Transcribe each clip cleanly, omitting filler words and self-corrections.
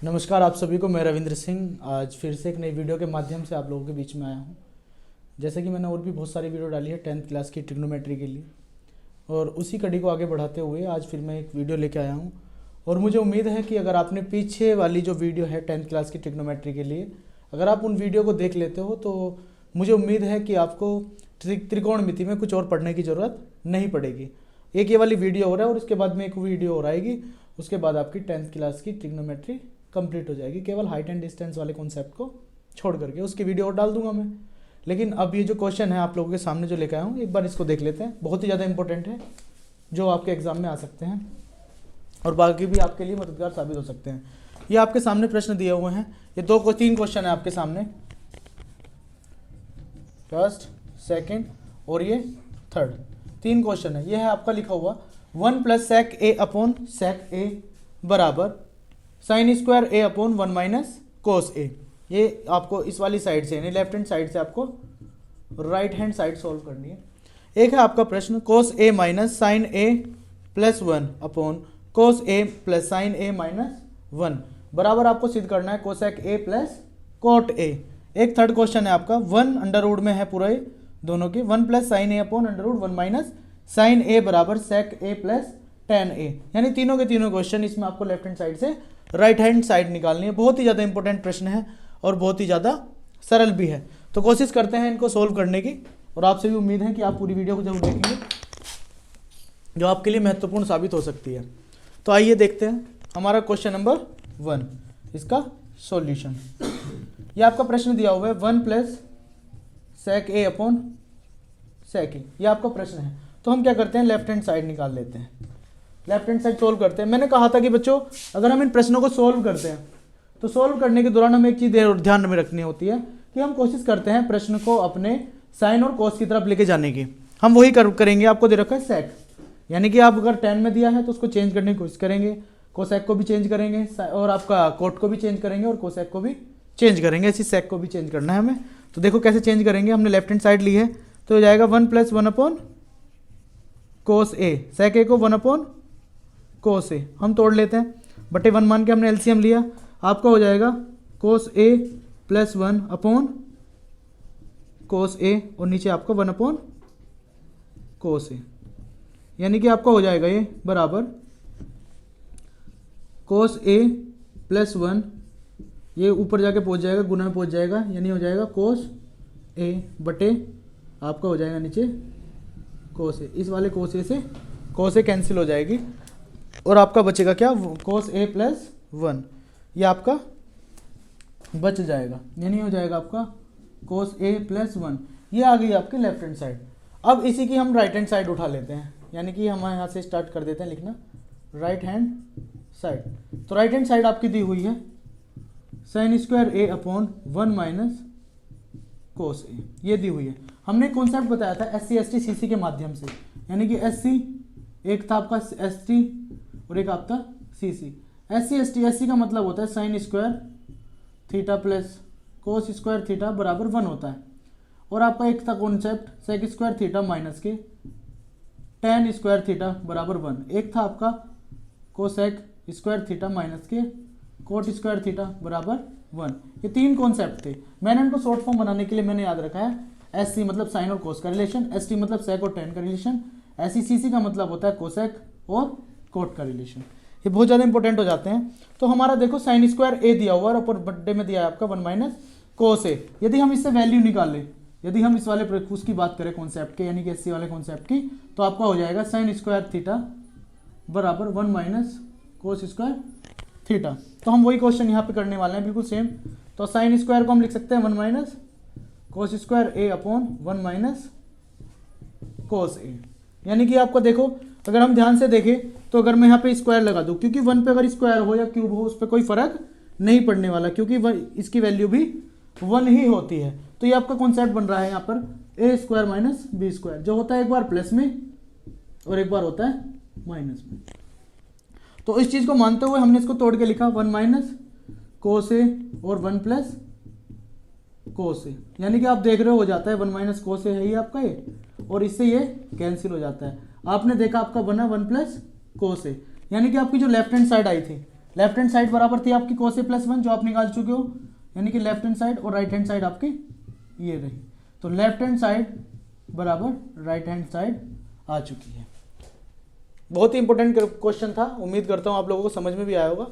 नमस्कार आप सभी को। मैं रविंद्र सिंह आज फिर से एक नई वीडियो के माध्यम से आप लोगों के बीच में आया हूं। जैसे कि मैंने और भी बहुत सारी वीडियो डाली है 10th क्लास की ट्रिग्नोमेट्री के लिए, और उसी कड़ी को आगे बढ़ाते हुए आज फिर मैं एक वीडियो लेके आया हूं। और मुझे उम्मीद है कि अगर आपने पीछे वाली जो वीडियो है 10th क्लास की ट्रिग्नोमेट्री के लिए, अगर आप उन वीडियो को देख लेते हो तो मुझे उम्मीद है कि आपको त्रिकोणमिति में कुछ और पढ़ने की ज़रूरत नहीं पड़ेगी। एक ये वाली वीडियो हो रहा है और उसके बाद में एक वीडियो और आएगी, उसके बाद आपकी 10th क्लास की ट्रिग्नोमेट्री कंप्लीट हो जाएगी, केवल हाइट एंड डिस्टेंस वाले कॉन्सेप्ट को छोड़ करके। उसकी वीडियो और डाल दूंगा मैं। लेकिन अब ये जो क्वेश्चन है आप लोगों के सामने जो लेकर आया हूँ, एक बार इसको देख लेते हैं। बहुत ही ज़्यादा इंपॉर्टेंट है, जो आपके एग्जाम में आ सकते हैं और बाकी भी आपके लिए मददगार साबित हो सकते हैं। ये आपके सामने प्रश्न दिए हुए हैं। ये तीन क्वेश्चन है आपके सामने, फर्स्ट, सेकेंड और ये थर्ड। तीन क्वेश्चन है। ये है आपका लिखा हुआ 1 + sec a upon sec a बराबर sine square a upon 1 minus cos a। ये आपको इस वाली साइड से यानी लेफ्ट हैंड साइड से आपको राइट हैंड साइड सॉल्व करनी है। एक है आपका प्रश्न cos a minus sine a plus 1 upon cos a plus sine a minus 1 बराबर आपको सिद्ध करना है cosec a plus cot a। एक थर्ड क्वेश्चन है आपका 1 अंडर रूट में है पूरा ये दोनों की, 1 + sine a upon under root 1 minus sine a बराबर sec a plus tan a। यानी तीनों के तीनों क्वेश्चन इसमें आपको लेफ्ट हैंड साइड से राइट हैंड साइड निकालनी है। बहुत ही ज़्यादा इंपॉर्टेंट प्रश्न है और बहुत ही ज़्यादा सरल भी है। तो कोशिश करते हैं इनको सोल्व करने की, और आपसे भी उम्मीद है कि आप पूरी वीडियो को जरूर देखेंगे, जो आपके लिए महत्वपूर्ण साबित हो सकती है। तो आइए देखते हैं हमारा क्वेश्चन नंबर 1, इसका सॉल्यूशन। ये आपका प्रश्न दिया हुआ है 1 + sec a upon sec a, ये आपका प्रश्न है। तो हम क्या करते हैं, लेफ्ट हैंड साइड निकाल लेते हैं, लेफ्ट हैंड साइड सोल्व करते हैं। मैंने कहा था कि बच्चों अगर हम इन प्रश्नों को सोल्व करते हैं तो सोल्व करने के दौरान हमें एक चीज़ ध्यान में रखनी होती है कि हम कोशिश करते हैं प्रश्न को अपने साइन और कोस की तरफ लेके जाने की। हम वही करेंगे। आपको दे रखा है सेक, यानी कि आप अगर 10 में दिया है तो उसको चेंज करने की कोशिश करेंगे, कोसेक को भी चेंज करेंगे और आपका कोट को भी चेंज करेंगे और कोसेक को भी चेंज करेंगे, ऐसी सेक को भी चेंज करना है हमें। तो देखो कैसे चेंज करेंगे। हमने लेफ्ट हैंड साइड ली है तो हो जाएगा 1 + 1 upon cos a, sec a को 1 अपॉन कोस a हम तोड़ लेते हैं, बटे 1 मान के हमने एलसीएम लिया। आपका हो जाएगा कोस a + 1 अपॉन कोस a और नीचे आपका 1 अपॉन कोस a, यानी कि आपका हो जाएगा ये बराबर कोस a + 1, ये ऊपर जाके पहुंच जाएगा, गुना में पहुंच जाएगा, यानी हो जाएगा कोस a बटे आपका हो जाएगा नीचे कोस a। इस वाले कोस a से कोस a कैंसिल हो जाएगी और आपका बचेगा क्या, कोस a + 1, ये आपका बच जाएगा, यानी हो जाएगा आपका कोस a + 1। ये आ गई आपकी लेफ्ट हैंड साइड। अब इसी की हम राइट हैंड साइड उठा लेते हैं, यानी कि हम यहाँ से स्टार्ट कर देते हैं लिखना राइट हैंड साइड। तो राइट हैंड साइड आपकी दी हुई है sine square a upon 1 minus cos a, ये दी हुई है। हमने कॉन्सेप्ट बताया था SC ST CC के माध्यम से, यानी कि SC एक था आपका ST और एक आपका CC। SC ST, SC का मतलब होता है sine square theta plus cos square theta बराबर 1 होता है, और आपका एक था concept sec square theta minus के टेन स्क्वायर थीटा बराबर 1। एक था आपका कोसेक स्क्वायर थीटा माइनस के कोट स्क्वायर थीटा बराबर 1। ये तीन कॉन्सेप्ट थे। मैंने इनको शॉर्ट फॉर्म बनाने के लिए मैंने याद रखा है SC मतलब साइन और कोस का रिलेशन, ST मतलब सेक और टेन का रिलेशन, SC CC का मतलब होता है कोसेक और कोट का रिलेशन। ये बहुत ज़्यादा इंपॉर्टेंट हो जाते हैं। तो हमारा देखो साइन स्क्वायर a दिया हुआ है और ऊपर बड्डे में दिया है आपका 1 माइनस कोस a। यदि हम इससे वैल्यू निकाल लें, यदि हम इस वाले उसकी बात करें कॉन्सेप्ट के, यानी कि SC वाले कॉन्सेप्ट की, तो आपका हो जाएगा साइन स्क्वायर थीटा बराबर 1 माइनस कोस स्क्वायर थीटा। तो हम वही क्वेश्चन यहाँ पे करने वाले हैं, बिल्कुल सेम। तो साइन स्क्वायर को हम लिख सकते हैं 1 minus cos square a upon 1 minus cos a, यानी कि आपको देखो अगर हम ध्यान से देखें तो अगर मैं यहाँ पे स्क्वायर लगा दूँ, क्योंकि 1 पे अगर स्क्वायर हो या क्यूब हो उस पर कोई फर्क नहीं पड़ने वाला, क्योंकि इसकी वैल्यू भी 1 ही होती है। तो ये आपका कॉन्सेप्ट बन रहा है यहाँ पर a square minus b square, जो होता है एक बार प्लस में और एक बार होता है माइनस में। तो इस चीज़ को मानते हुए हमने इसको तोड़ के लिखा 1 माइनस कोस a और 1 प्लस कोस a, यानी कि आप देख रहे हो जाता है 1 माइनस कोस a है ये आपका ये, और इससे ये कैंसिल हो जाता है। आपने देखा आपका बना 1 प्लस कोस a, यानी कि आपकी जो लेफ्ट हैंड साइड आई थी, लेफ्ट हैंड साइड बराबर थी आपकी cos a प्लस 1 जो आप निकाल चुके हो, यानी कि लेफ्ट हैंड साइड और राइट हैंड साइड आपकी ये रही। तो लेफ्ट हैंड साइड बराबर राइट हैंड साइड आ चुकी है। बहुत ही इंपॉर्टेंट क्वेश्चन था, उम्मीद करता हूँ आप लोगों को समझ में भी आया होगा।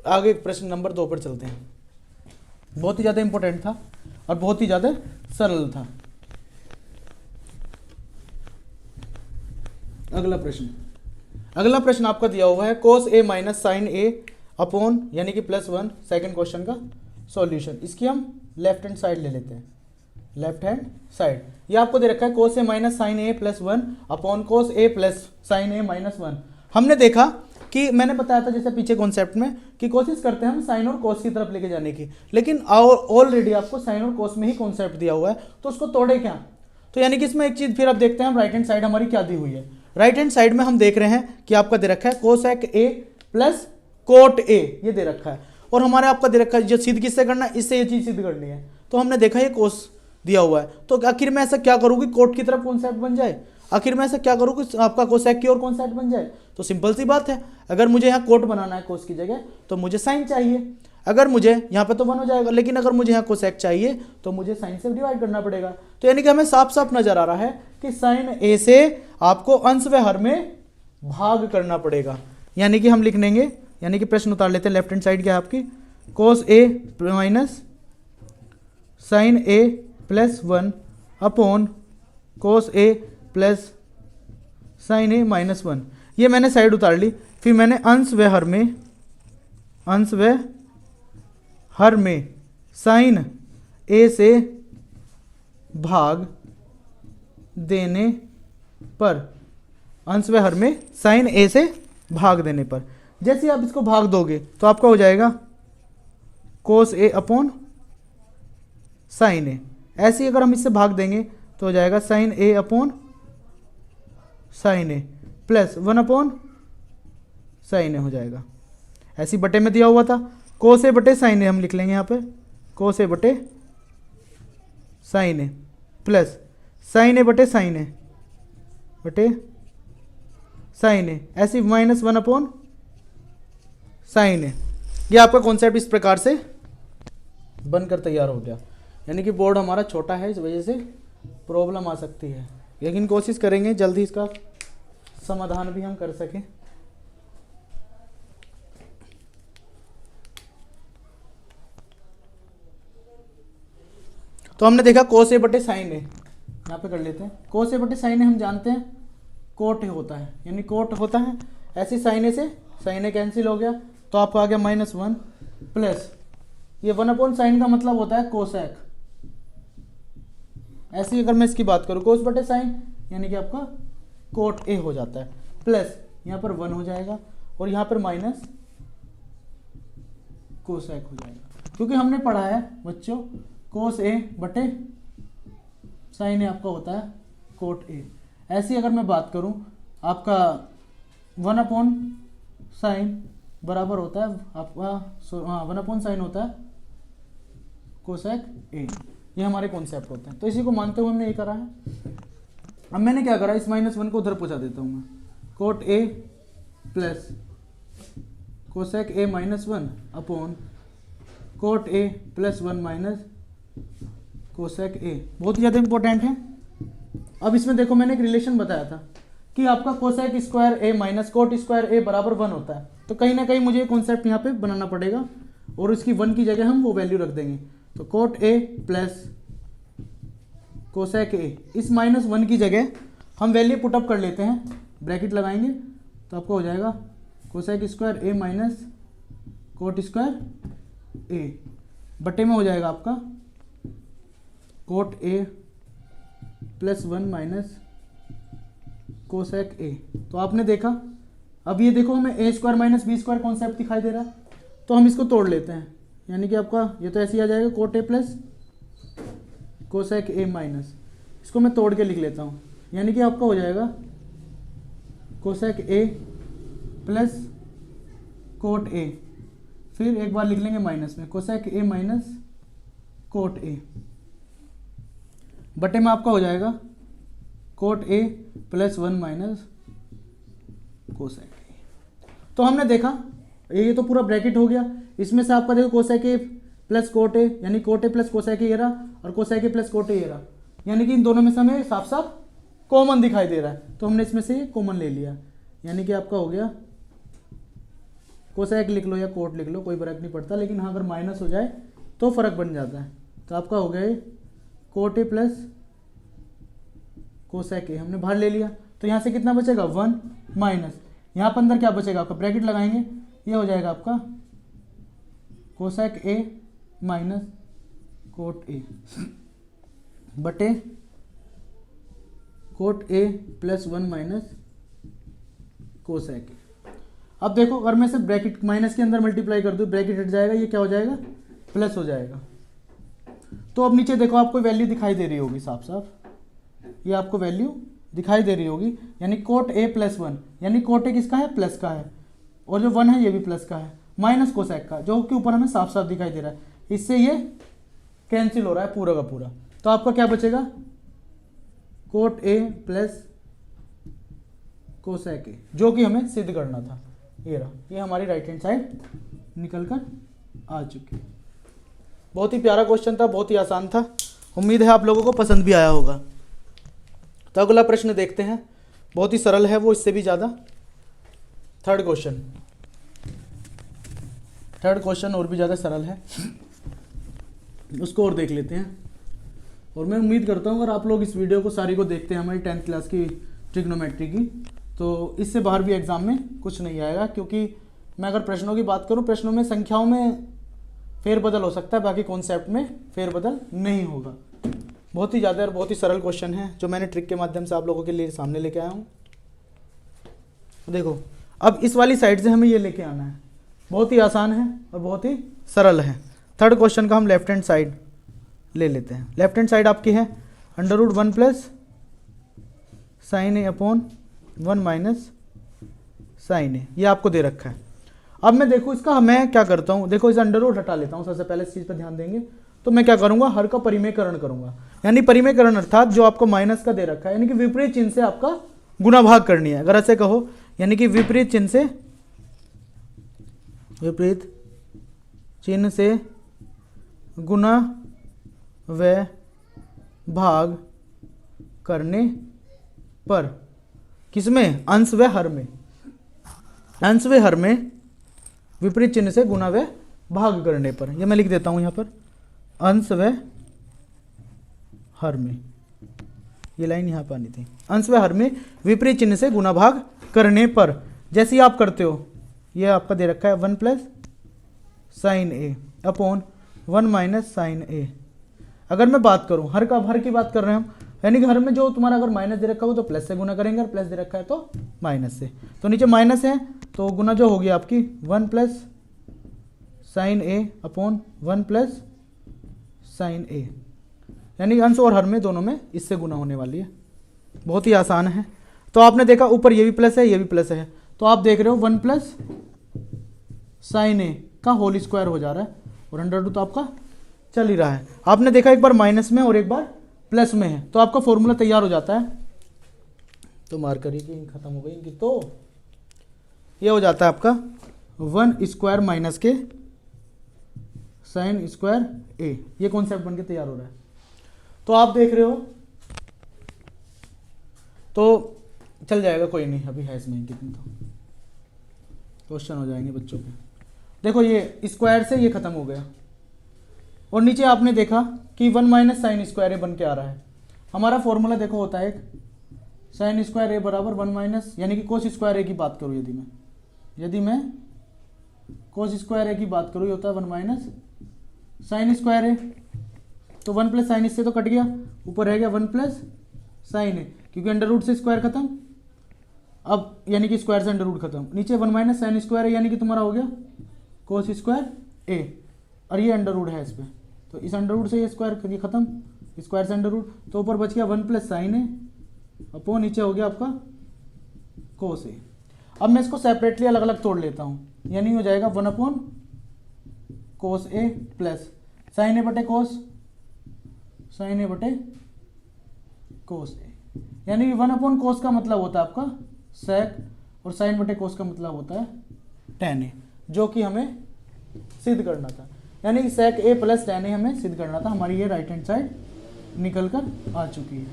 आगे प्रश्न नंबर 2 पर चलते हैं। बहुत ही ज़्यादा इंपॉर्टेंट था और बहुत ही ज़्यादा सरल था। अगला प्रश्न आपका दिया हुआ है cos a minus sine a upon यानी कि प्लस 1, सेकेंड क्वेश्चन का सॉल्यूशन। इसकी हम लेफ्ट हैंड साइड ले लेते हैं, लेफ्ट हैंड साइड। ये आपको दे रखा है cos a minus sine a plus 1 upon cos a plus sine a minus 1। हमने देखा कि मैंने बताया था जैसे पीछे कॉन्सेप्ट में कि कोशिश करते हैं हम साइन और कोस की तरफ लेके जाने की, लेकिन ऑलरेडी आपको साइन और कोस में ही कॉन्सेप्ट दिया हुआ है, तो उसको तोड़े क्या। तो यानी कि इसमें एक चीज़ फिर आप देखते हैं हम राइट हैंड साइड हमारी क्या दी हुई है। राइट हैंड साइड में हम देख रहे हैं कि आपका दे रखा है cosec a plus cot a, ये दे रखा है। और हमारे आपका दे रखा है जो सिद्ध किससे करना है, इससे ये चीज़ सिद्ध करनी है। तो हमने देखा ये कोस दिया हुआ है, तो आखिर में ऐसा क्या करूँ कि कोट की तरफ कॉन्सेप्ट बन जाए, आखिर में ऐसा क्या करूँ कि आपका कोसेक की ओर कॉन्सेप्ट बन जाए। तो सिंपल सी बात है, अगर मुझे यहाँ कोट बनाना है कोस की जगह तो मुझे साइन चाहिए। अगर मुझे यहाँ पे तो 1 हो जाएगा, लेकिन अगर मुझे यहाँ कोसेक चाहिए तो मुझे साइन से डिवाइड करना पड़ेगा। तो यानी कि हमें साफ साफ नजर आ रहा है कि साइन ए से आपको अंश व हर में भाग करना पड़ेगा। यानी कि हम लिख लेंगे, यानी कि प्रश्न उतार लेते हैं। लेफ्ट हैंड साइड क्या है आपकी, कोस ए माइनस साइन ए प्लस 1 अपॉन कोस ए प्लस साइन ए माइनस 1। ये मैंने साइड उतार ली। फिर मैंने अंश व हर में साइन ए से भाग देने पर, अंश व हर में साइन ए से भाग देने पर, जैसे आप इसको भाग दोगे तो आपका हो जाएगा कोस ए अपॉन साइन ए। ऐसे ही अगर हम इससे भाग देंगे तो हो जाएगा साइन ए अपॉन साइन ए प्लस 1 अपॉन साइन ए हो जाएगा। ऐसी बटे में दिया हुआ था, कोस ए बटे साइन ए हम लिख लेंगे यहाँ पे, कोस ए बटे साइन ए प्लस साइन ए बटे साइन ए बटे साइन ए, ऐसी माइनस 1 अपॉन साइन ए। ये आपका कॉन्सेप्ट इस प्रकार से बनकर तैयार हो गया। यानी कि बोर्ड हमारा छोटा है, इस वजह से प्रॉब्लम आ सकती है, लेकिन कोशिश करेंगे जल्दी इसका समाधान भी हम कर सकें। तो हमने देखा कोस ए बटे साइन ए, यहाँ पे कर लेते हैं। कोस ए बटे साइन ए हम जानते हैं कोट ए होता है, यानी कोट होता है। ऐसे साइन ए से साइन ए कैंसिल हो गया, तो आपका आ गया -1 प्लस ये 1 अपॉन साइन का मतलब होता है कोसेक। ऐसे ही अगर मैं इसकी बात करूँ कोस बटे साइन, यानी कि आपका कोट ए हो जाता है, प्लस यहाँ पर 1 हो जाएगा और यहाँ पर माइनस कोसेक हो जाएगा। क्योंकि हमने पढ़ा है बच्चों कोस ए बटे साइन ए आपका होता है कोट ए। ऐसी अगर मैं बात करूं आपका 1 अपॉन साइन बराबर होता है आपका 1 अपॉन साइन होता है कोसेक ए। ये हमारे कॉन्सेप्ट होते हैं, तो इसी को मानते हुए हमने ये करा है। अब मैंने क्या करा, इस -1 को उधर पहुंचा देता हूँ मैं, coat A plus cosec A -1 upon coat A plus 1 minus cosec ए। बहुत ही ज़्यादा इंपॉर्टेंट है। अब इसमें देखो मैंने एक रिलेशन बताया था कि आपका cosec square A minus cot square ए बराबर 1 होता है। तो कहीं ना कहीं मुझे कॉन्सेप्ट यहाँ पे बनाना पड़ेगा और इसकी 1 की जगह हम वो वैल्यू रख देंगे। तो कोट ए प्लस कोसेक ए, इस -1 की जगह हम वैल्यू पुटअप कर लेते हैं, ब्रैकेट लगाएंगे तो आपका हो जाएगा cosec square A minus cot square A बटे में हो जाएगा आपका cot A plus 1 minus cosec A. तो आपने देखा, अब ये देखो हमें A square minus B square concept दिखाई दे रहा है, तो हम इसको तोड़ लेते हैं। यानी कि आपका ये तो ऐसे ही आ जाएगा coat A plus cosec A minus, इसको मैं तोड़ के लिख लेता हूँ। यानी कि आपका हो जाएगा कोसेक ए प्लस कोट ए, फिर एक बार लिख लेंगे माइनस में cosec A minus cot A बटे में आपका हो जाएगा coat A plus 1 minus cosec A. तो हमने देखा ये तो पूरा ब्रैकेट हो गया। इसमें से आपका देखो cosec A plus cot A, यानी cot A plus cosec A ये रहा, और cosec A plus cot A ये रहा, यानी कि इन दोनों में से हमें साफ साफ कॉमन दिखाई दे रहा है, तो हमने इसमें से ये कॉमन ले लिया, यानी कि आपका हो गया कोसेक लिख लो या कोट लिख लो, कोई फर्क नहीं पड़ता, लेकिन हाँ अगर माइनस हो जाए तो फर्क बन जाता है। तो आपका हो गया कोट ए प्लस कोसेक ए हमने बाहर ले लिया, तो यहाँ से कितना बचेगा 1 माइनस, यहाँ पर अंदर क्या बचेगा आपका, ब्रैकेट लगाएंगे, ये हो जाएगा आपका cosec A minus cot A बटे cot A plus 1 minus cosec A. अब देखो अगर मैं से ब्रैकेट माइनस के अंदर मल्टीप्लाई कर दूँ, ब्रैकेट हट जाएगा, ये क्या हो जाएगा प्लस हो जाएगा। तो अब नीचे देखो आपको वैल्यू दिखाई दे रही होगी साफ साफ, ये आपको वैल्यू दिखाई दे रही होगी, यानी कोट ए प्लस 1, यानी कोट ए किसका है प्लस का है, और जो 1 है ये भी प्लस का है, माइनस कोसेक का जो कि ऊपर हमें साफ साफ दिखाई दे रहा है, इससे ये कैंसिल हो रहा है पूरा का पूरा। तो आपका क्या बचेगा कोट ए प्लस कोसेक ए, जो कि हमें सिद्ध करना था, ये रहा, ये हमारी राइट हैंड साइड निकल कर आ चुकी है। बहुत ही प्यारा क्वेश्चन था, बहुत ही आसान था, उम्मीद है आप लोगों को पसंद भी आया होगा। तो अगला प्रश्न देखते हैं, बहुत ही सरल है वो इससे भी ज़्यादा। थर्ड क्वेश्चन और भी ज़्यादा सरल है, उसको और देख लेते हैं। और मैं उम्मीद करता हूँ अगर आप लोग इस वीडियो को सारी को देखते हैं हमारी 10th क्लास की ट्रिग्नोमेट्री की, तो इससे बाहर भी एग्ज़ाम में कुछ नहीं आएगा, क्योंकि मैं अगर प्रश्नों की बात करूँ, प्रश्नों में संख्याओं में फेरबदल हो सकता है, बाकी कॉन्सेप्ट में फेरबदल नहीं होगा। बहुत ही ज़्यादा और बहुत ही सरल क्वेश्चन है जो मैंने ट्रिक के माध्यम से आप लोगों के लिए सामने लेके आया हूँ। देखो अब इस वाली साइड से हमें ये लेके आना है, बहुत ही आसान है और बहुत ही सरल है। थर्ड क्वेश्चन का हम लेफ्ट हैंड साइड ले लेते हैं। लेफ्ट हैंड साइड आपकी है √1 प्लस साइन ए अपॉन 1 माइनस साइन ए, ये आपको दे रखा है। अब मैं देखो इसका मैं क्या करता हूँ, देखो इस अंडर हटा लेता हूँ, सबसे पहले इस चीज़ पर ध्यान देंगे। तो मैं क्या करूँगा, हर का परिमेयकरण करूँगा, यानी परिमेयकरण अर्थात जो आपको माइनस का दे रखा है, यानी कि विपरीत चिन्ह से आपका गुणा भाग करनी है, अगर ऐसे कहो, यानी कि विपरीत चिन्ह से गुणा व भाग करने पर, किसमें, अंश व हर में, अंश व हर में विपरीत चिन्ह से गुणा व भाग करने पर, ये मैं लिख देता हूं यहां पर, अंश व हर में, ये लाइन यहां पर आनी थी, अंश व हर में विपरीत चिन्ह से गुणा भाग करने पर। जैसे ही आप करते हो, ये आपका दे रखा है 1 प्लस साइन ए अपॉन 1 माइनस साइन ए। अगर मैं बात करूं हर का, हर की बात कर रहे हैं हम, यानी कि हर में जो तुम्हारा अगर माइनस दे रखा हो तो प्लस से गुना करेंगे, और प्लस दे रखा है तो माइनस से। तो नीचे माइनस है तो गुना जो होगी आपकी 1 प्लस साइन ए अपॉन 1 प्लस साइन ए, यानी अंश और हर में दोनों में इससे गुना होने वाली है। बहुत ही आसान है। तो आपने देखा ऊपर ये भी प्लस है, ये भी प्लस है, तो आप देख रहे हो 1 प्लस साइन ए का होल स्क्वायर हो जा रहा है, और √2 तो आपका चल ही रहा है। आपने देखा एक बार माइनस में और एक बार प्लस में है, तो आपका फॉर्मूला तैयार हो जाता है। तो मार्कर की खत्म हो गई इनकी, तो ये हो जाता है आपका 1 स्क्वायर माइनस के साइन स्क्वायर ए, ये कॉन्सेप्ट बन के तैयार हो रहा है। तो आप देख रहे हो, तो चल जाएगा, कोई नहीं, अभी है इसमें कितने तो क्वेश्चन हो जाएंगे बच्चों के। देखो ये स्क्वायर से ये खत्म हो गया, और नीचे आपने देखा कि 1 माइनस साइन स्क्वायर ए बन के आ रहा है। हमारा फॉर्मूला देखो होता है साइन स्क्वायर ए बराबर 1 माइनस, यानी कि कोस स्क्वायर ए की बात करूँ, यदि मैं कोस स्क्वायर ए की बात करूँ, ये होता है 1 माइनस साइन स्क्वायर ए। तो 1 प्लस साइन इससे तो कट गया, ऊपर रह गया 1 प्लस साइन ए, क्योंकि √ से स्क्वायर खत्म, अब यानी कि स्क्वायर से √ खत्म, नीचे 1 माइनस साइन स्क्वायर ए, यानी कि तुम्हारा हो गया कोस स्क्वायर ए, और ये √ है इस पर, तो इस √ से ये स्क्वायर ये खत्म, स्क्वायर से √ तो ऊपर बच गया 1 प्लस साइन ए अपॉन नीचे हो गया आपका कोस ए। अब मैं इसको सेपरेटली अलग अलग तोड़ लेता हूँ, यानी हो जाएगा 1 अपॉन कोस ए प्लस साइन ए बटे कोस, साइन ए बटे कोस ए, यानी 1 अपॉन कोस का मतलब होता है आपका सेक, और साइन बटे कोस का मतलब होता है tan ए। जो कि हमें सिद्ध करना था, यानी कि sec a plus tan a हमें सिद्ध करना था। हमारी ये राइट हैंड साइड निकल कर आ चुकी है,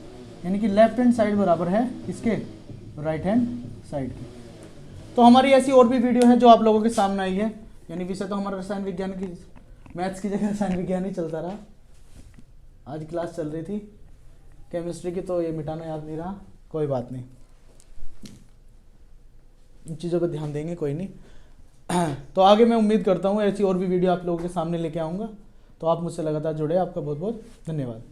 यानी कि लेफ्ट हैंड साइड बराबर है इसके राइट हैंड साइड की। तो हमारी ऐसी और भी वीडियो है जो आप लोगों के सामने आई है, यानी विषय तो हमारा रसायन विज्ञान की, मैथ्स की जगह रसायन विज्ञान ही चलता रहा। आज क्लास चल रही थी केमिस्ट्री की, तो ये मिटाना याद नहीं रहा, कोई बात नहीं, इन चीज़ों पर ध्यान देंगे, कोई नहीं। तो आगे मैं उम्मीद करता हूँ ऐसी और भी वीडियो आप लोगों के सामने लेके आऊँगा। तो आप मुझसे लगातार जुड़े, आपका बहुत बहुत धन्यवाद।